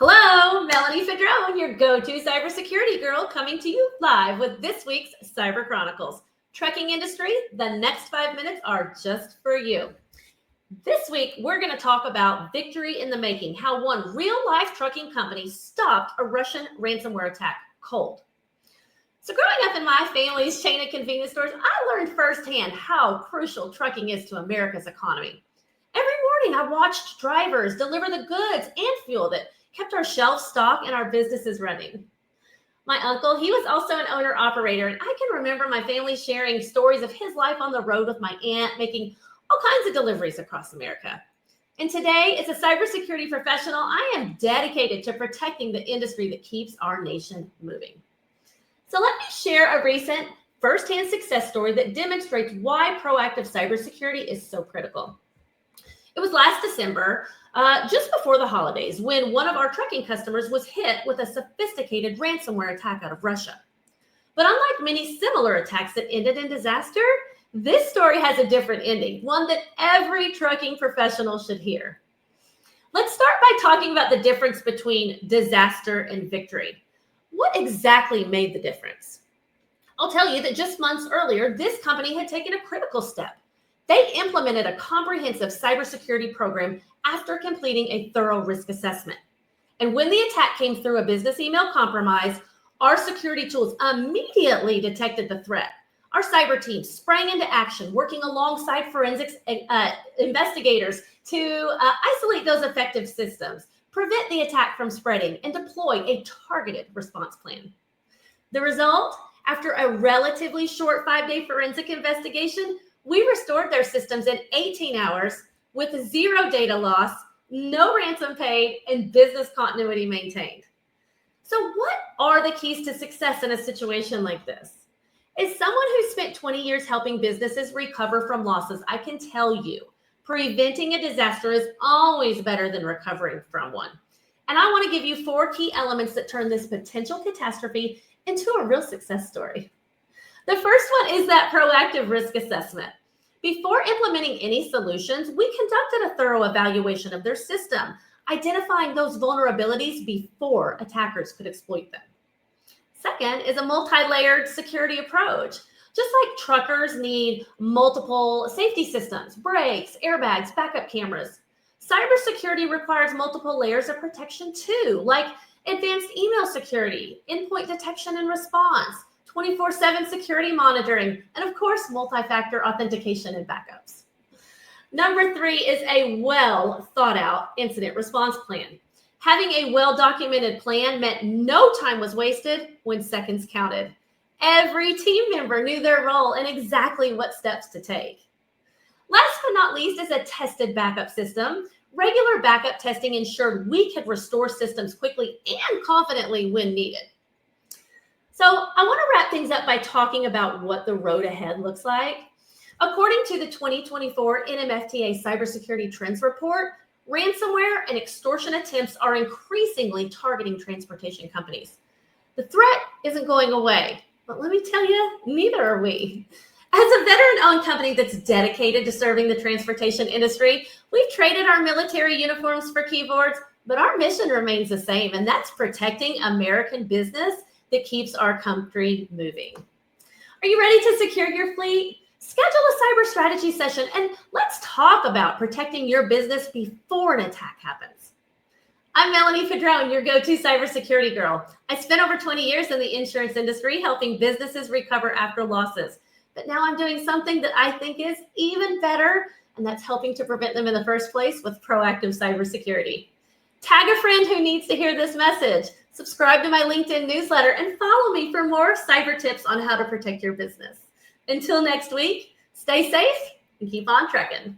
Hello, Melanie Fedrone, your go-to cybersecurity girl, coming to you live with this week's Cyber Chronicles. Trucking industry, the next 5 minutes are just for you. This week, we're going to talk about victory in the making, how one real-life trucking company stopped a Russian ransomware attack cold. So growing up in my family's chain of convenience stores, I learned firsthand how crucial trucking is to America's economy. Every morning, I watched drivers deliver the goods and fuel that kept our shelves stocked and our businesses running. My uncle, he was also an owner-operator, and I can remember my family sharing stories of his life on the road with my aunt, making all kinds of deliveries across America. And today, as a cybersecurity professional, I am dedicated to protecting the industry that keeps our nation moving. So let me share a recent firsthand success story that demonstrates why proactive cybersecurity is so critical. It was last December, just before the holidays, when one of our trucking customers was hit with a sophisticated ransomware attack out of Russia. But unlike many similar attacks that ended in disaster, this story has a different ending, one that every trucking professional should hear. Let's start by talking about the difference between disaster and victory. What exactly made the difference? I'll tell you that just months earlier, this company had taken a critical step. They implemented a comprehensive cybersecurity program after completing a thorough risk assessment. And when the attack came through a business email compromise, our security tools immediately detected the threat. Our cyber team sprang into action, working alongside forensics investigators to isolate those affected systems, prevent the attack from spreading, and deploy a targeted response plan. The result, after a relatively short 5-day forensic investigation, we restored their systems in 18 hours with zero data loss, no ransom paid, and business continuity maintained. So what are the keys to success in a situation like this? As someone who spent 20 years helping businesses recover from losses, I can tell you, preventing a disaster is always better than recovering from one. And I want to give you 4 key elements that turn this potential catastrophe into a real success story. The first one is that proactive risk assessment. Before implementing any solutions, we conducted a thorough evaluation of their system, identifying those vulnerabilities before attackers could exploit them. Second is a multi-layered security approach. Just like truckers need multiple safety systems, brakes, airbags, backup cameras, cybersecurity requires multiple layers of protection too, like advanced email security, endpoint detection and response, 24/7 security monitoring, and of course, multi-factor authentication and backups. Number 3 is a well thought out incident response plan. Having a well-documented plan meant no time was wasted when seconds counted. Every team member knew their role and exactly what steps to take. Last but not least is a tested backup system. Regular backup testing ensured we could restore systems quickly and confidently when needed. So I want to wrap things up by talking about what the road ahead looks like. According to the 2024 NMFTA Cybersecurity Trends Report, ransomware and extortion attempts are increasingly targeting transportation companies. The threat isn't going away, but let me tell you, neither are we. As a veteran-owned company that's dedicated to serving the transportation industry, we've traded our military uniforms for keyboards, but our mission remains the same, and that's protecting American business that keeps our country moving. Are you ready to secure your fleet? Schedule a cyber strategy session and let's talk about protecting your business before an attack happens. I'm Melanie Fedrone, your go-to cybersecurity girl. I spent over 20 years in the insurance industry helping businesses recover after losses. But now I'm doing something that I think is even better, and that's helping to prevent them in the first place with proactive cybersecurity. Tag a friend who needs to hear this message. Subscribe to my LinkedIn newsletter and follow me for more cyber tips on how to protect your business. Until next week, stay safe and keep on trucking.